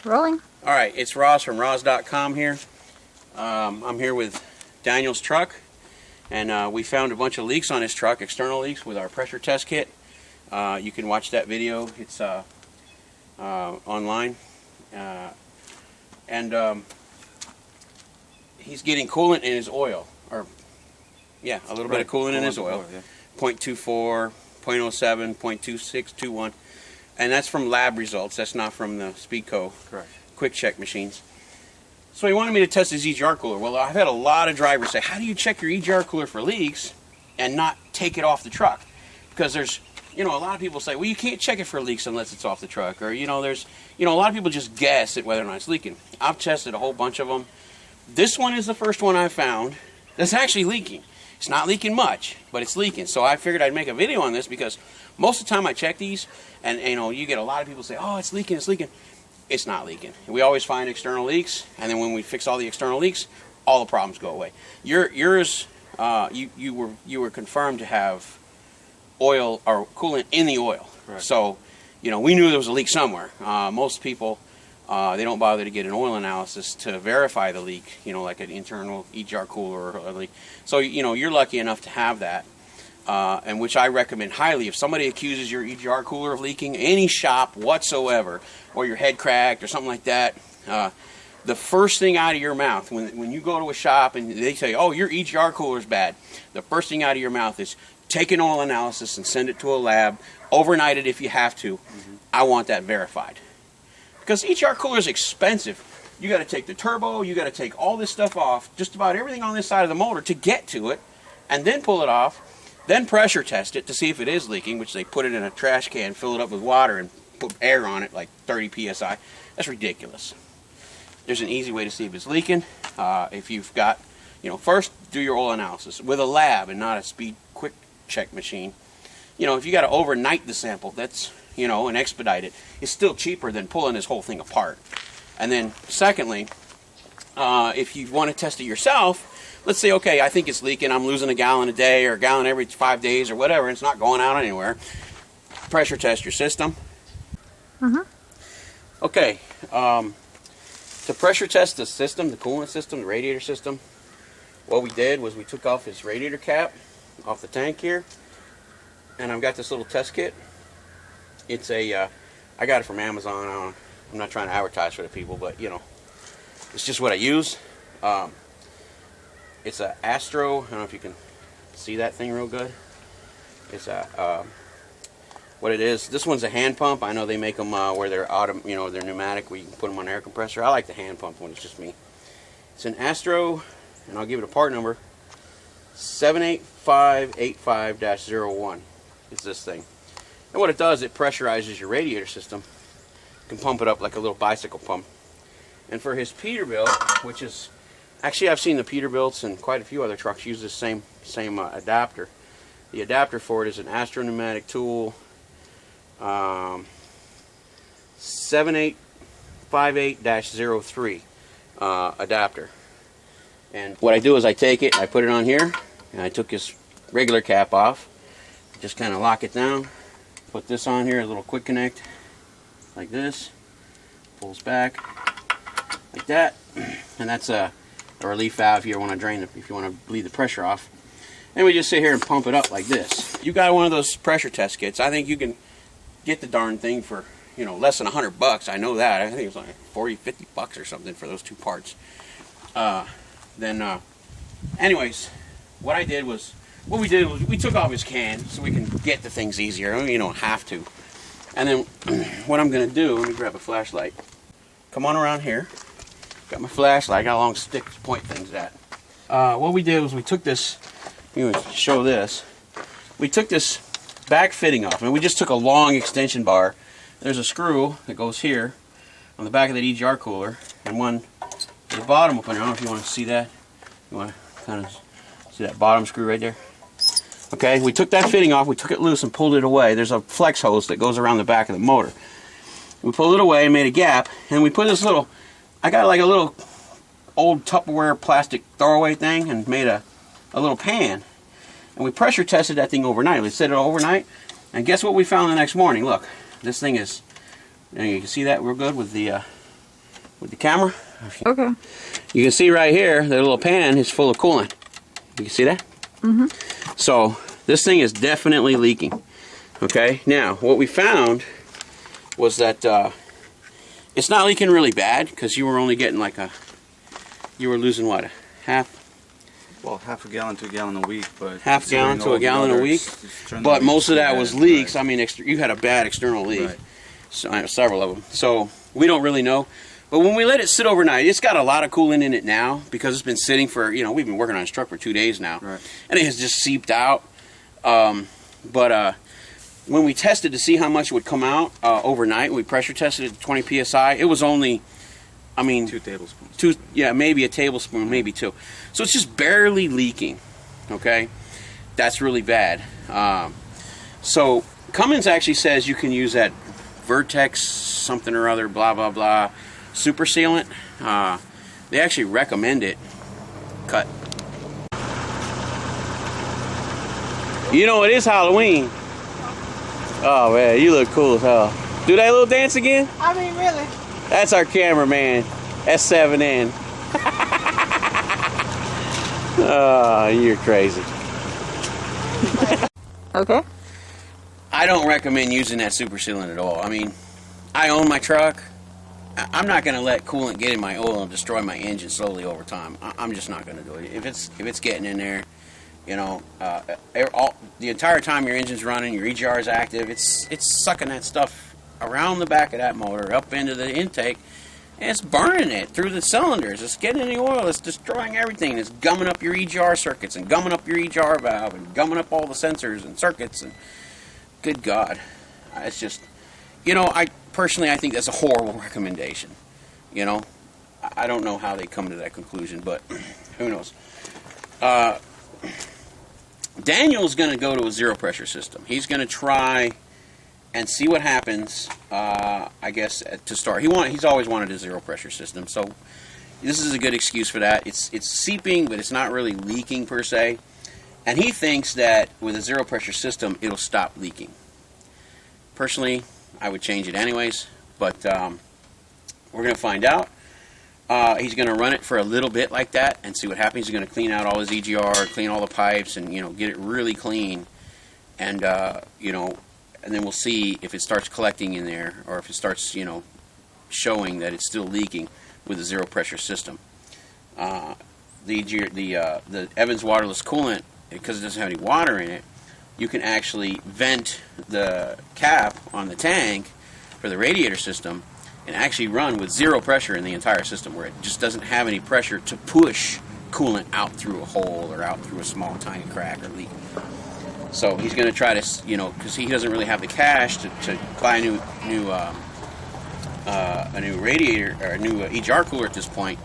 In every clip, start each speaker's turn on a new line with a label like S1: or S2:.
S1: Rolling.
S2: Alright, it's Rawze from Rawze.com here. I'm here with Daniel's truck, and we found a bunch of leaks on his truck, external leaks, with our pressure test kit. You can watch that video. It's online. He's getting coolant in his oil, or yeah, a little bit of coolant in his oil. 0.24, 0.07, 0.2621, and that's from lab results. That's not from the Speedco quick check machines. So he wanted me to test his EGR cooler. Well, I've had a lot of drivers say, how do you check your EGR cooler for leaks and not take it off the truck? Because there's, a lot of people say, well, you can't check it for leaks unless it's off the truck. Or, there's, a lot of people just guess at whether or not it's leaking. I've tested a whole bunch of them. This one is the first one I found that's actually leaking. It's not leaking much, but it's leaking. So I figured I'd make a video on this because most of the time I check these, and, you get a lot of people say, oh, it's leaking, it's leaking. It's not leaking. We always find external leaks, and then when we fix all the external leaks, all the problems go away. Yours, you were confirmed to have oil or coolant in the oil. Right. So, we knew there was a leak somewhere. Most people, they don't bother to get an oil analysis to verify the leak, like an internal EGR cooler or a leak. So, you're lucky enough to have that, and which I recommend highly. If somebody accuses your EGR cooler of leaking, any shop whatsoever, or your head cracked or something like that, the first thing out of your mouth, when you go to a shop and they say, oh, your EGR cooler is bad, the first thing out of your mouth is, take an oil analysis and send it to a lab, overnight it if you have to. I want that verified. Because EGR cooler is expensive. You got to take the turbo, you got to take all this stuff off, just about everything on this side of the motor to get to it, and then pull it off, then pressure test it to see if it is leaking, which they put it in a trash can, fill it up with water, and put air on it, like 30 psi. That's ridiculous. There's an easy way to see if it's leaking. If you've got, first do your oil analysis with a lab and not a speed quick check machine. If you got to overnight the sample, that's, and expedite it, it's still cheaper than pulling this whole thing apart. And then secondly, if you want to test it yourself, let's say, okay, I think it's leaking, I'm losing a gallon a day or a gallon every 5 days or whatever, and it's not going out anywhere. Pressure test your system. Okay, to pressure test the system, the coolant system, the radiator system, what we did was we took off this radiator cap off the tank here, and I've got this little test kit. It's a, I got it from Amazon. I'm not trying to advertise for the people, but it's just what I use. It's a Astro. I don't know if you can see that thing real good. It's a what it is. This one's a hand pump. I know they make them where they're they're pneumatic, where you can put them on an air compressor. I like the hand pump one. It's just me. It's an Astro, and I'll give it a part number. 78585-01 is this thing. And what it does, it pressurizes your radiator system. You can pump it up like a little bicycle pump. And for his Peterbilt, which is actually, I've seen the Peterbilts and quite a few other trucks use this same adapter. The adapter for it is an Astro pneumatic tool 7858-03 adapter. And what I do is I take it, I put it on here, and I took this regular cap off, just kind of lock it down, put this on here, a little quick connect, like this, pulls back, like that, and that's a relief valve if you want to drain it, if you want to bleed the pressure off. And we just sit here and pump it up like this. You got one of those pressure test kits. I think you can get the darn thing for, less than $100. I know that. I think it's like 40, 50 bucks or something for those two parts. Anyways, what we did was we took off his can so we can get the things easier. You don't have to. And then what I'm going to do, let me grab a flashlight. Come on around here. Got my flashlight. Got a long stick to point things at. What we did was we took this. You know, show this. We took this back fitting off, and we just took a long extension bar. There's a screw that goes here on the back of that EGR cooler, and one at the bottom up in there. I don't know if you want to see that. You want to kind of see that bottom screw right there? Okay, we took that fitting off, we took it loose and pulled it away. There's a flex hose that goes around the back of the motor. We pulled it away and made a gap, and we put this little, I got like a little old Tupperware plastic throwaway thing and made a little pan. And we pressure tested that thing overnight. We set it overnight, and guess what we found the next morning? Look, this thing is, you can see that real good with the with the camera.
S1: Okay.
S2: You can see right here, the little pan is full of coolant. You can see that?
S1: Mm-hmm.
S2: So this thing is definitely leaking. Okay, now what we found was that it's not leaking really bad because you were only getting like you were losing what, half?
S3: Well, half a gallon to a gallon a week, but
S2: half gallon to a gallon a week. But most of that was leaks.
S3: Right.
S2: I mean, you had a bad external leak,
S3: Right.
S2: so, several of them. So we don't really know. But when we let it sit overnight, it's got a lot of coolant in it now because it's been sitting for, we've been working on this truck for 2 days now,
S3: Right.
S2: and it has just seeped out. But when we tested to see how much would come out overnight, we pressure tested at 20 psi. It was only,
S3: 2 tablespoons.
S2: maybe a tablespoon, maybe 2. So it's just barely leaking. Okay, that's really bad. So Cummins actually says you can use that Vertex something or other, blah blah blah, super sealant. They actually recommend it. Cut. It is Halloween. Oh man, you look cool as hell. Do that little dance again?
S1: Really?
S2: That's our cameraman, S7N. Oh, you're crazy.
S1: Okay.
S2: I don't recommend using that super sealant at all. I own my truck. I'm not going to let coolant get in my oil and destroy my engine slowly over time. I'm just not going to do it. If it's getting in there, the entire time your engine's running, your EGR is active, it's sucking that stuff around the back of that motor, up into the intake, and it's burning it through the cylinders. It's getting in the oil. It's destroying everything. It's gumming up your EGR circuits and gumming up your EGR valve and gumming up all the sensors and circuits. And good God, it's just, I think that's a horrible recommendation. I don't know how they come to that conclusion, but who knows. Daniel's going to go to a zero pressure system. He's going to try and see what happens, I guess, to start. He's always wanted a zero pressure system, so this is a good excuse for that. It's seeping, but it's not really leaking per se. And he thinks that with a zero pressure system, it'll stop leaking. Personally, I would change it anyways, but we're going to find out. He's going to run it for a little bit like that and see what happens. He's going to clean out all his EGR, clean all the pipes, and get it really clean. And and then we'll see if it starts collecting in there or if it starts showing that it's still leaking with a zero pressure system. The Evans waterless coolant, because it doesn't have any water in it, you can actually vent the cap on the tank for the radiator system and actually run with zero pressure in the entire system, where it just doesn't have any pressure to push coolant out through a hole or out through a small tiny crack or leak. So he's going to try to, because he doesn't really have the cash to buy a new radiator or a new EGR cooler at this point.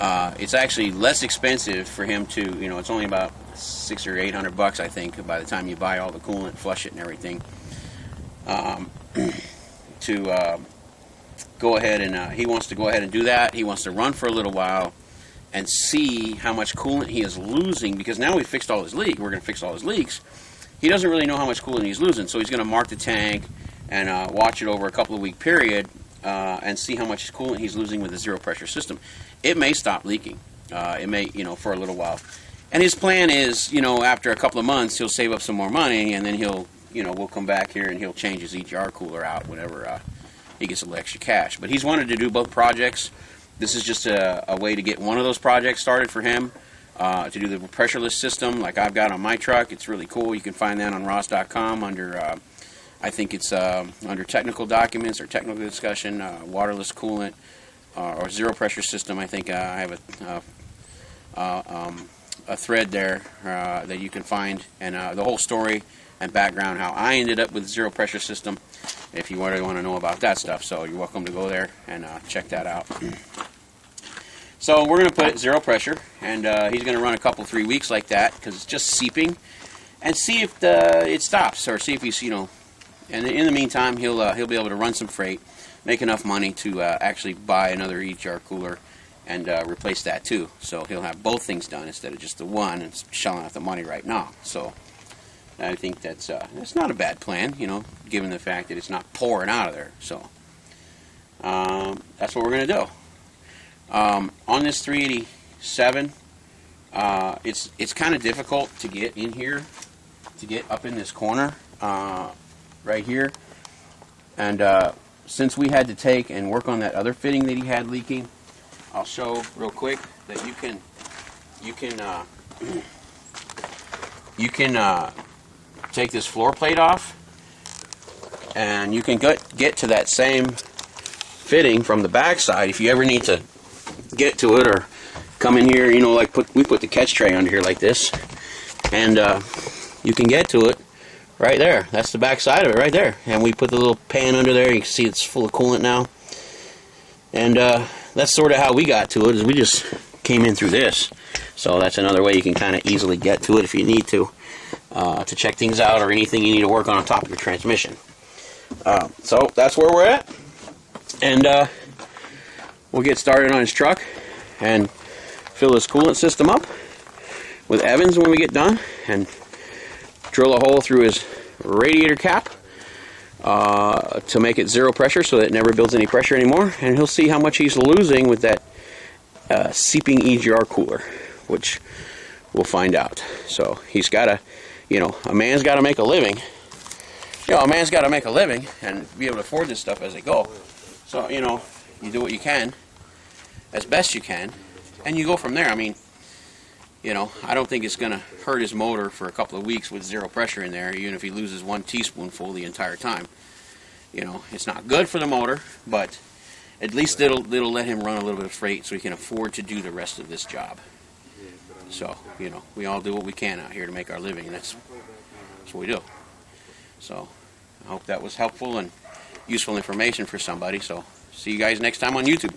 S2: It's actually less expensive for him to, it's only about $600 or $800, I think, by the time you buy all the coolant, flush it, and everything. To go ahead and he wants to go ahead and do that. He wants to run for a little while and see how much coolant he is losing, because now we fixed all his leak. We're going to fix all his leaks. He doesn't really know how much coolant he's losing, so he's going to mark the tank and watch it over a couple of week period and see how much coolant he's losing with the zero pressure system. It may stop leaking. It may, for a little while. And his plan is, after a couple of months, he'll save up some more money, and then he'll, we'll come back here and he'll change his EGR cooler out whenever he gets a little extra cash. But he's wanted to do both projects. This is just a way to get one of those projects started for him, to do the pressureless system like I've got on my truck. It's really cool. You can find that on Rawze.com under, I think it's under technical documents or technical discussion, waterless coolant or zero pressure system. I think I have a thread there that you can find, and the whole story and background how I ended up with zero pressure system, if you really want to know about that stuff. So you're welcome to go there and check that out. So we're going to put it zero pressure, and he's going to run a couple 3 weeks like that because it's just seeping, and see if it stops, or see if he's and in the meantime he'll be able to run some freight, make enough money to actually buy another EGR cooler and replace that too. So he'll have both things done instead of just the one and shelling out the money right now. So I think that's not a bad plan, given the fact that it's not pouring out of there. So that's what we're going to do. On this 387, it's kind of difficult to get in here, to get up in this corner right here. And since we had to take and work on that other fitting that he had leaking, I'll show real quick that you can take this floor plate off, and you can get to that same fitting from the back side if you ever need to get to it, or come in here, you know, like we put the catch tray under here like this, and you can get to it right there. That's the back side of it right there, and we put the little pan under there. You can see it's full of coolant now, and that's sort of how we got to it, is we just came in through this. So that's another way you can kind of easily get to it if you need to check things out, or anything you need to work on top of your transmission. So that's where we're at, and we'll get started on his truck and fill his coolant system up with Evans when we get done, and drill a hole through his radiator cap to make it zero pressure, so that it never builds any pressure anymore, and he'll see how much he's losing with that seeping EGR cooler, which we'll find out. So he's got to, you know, a man's got to make a living. You know, a man's got to make a living and be able to afford this stuff as they go. So, you know, you do what you can, as best you can, and you go from there. I mean, you know, I don't think it's going to hurt his motor for a couple of weeks with zero pressure in there, even if he loses 1 teaspoonful the entire time. You know, it's not good for the motor, but at least it'll let him run a little bit of freight so he can afford to do the rest of this job. So, you know, we all do what we can out here to make our living, and that's what we do. So, I hope that was helpful and useful information for somebody. So, see you guys next time on YouTube.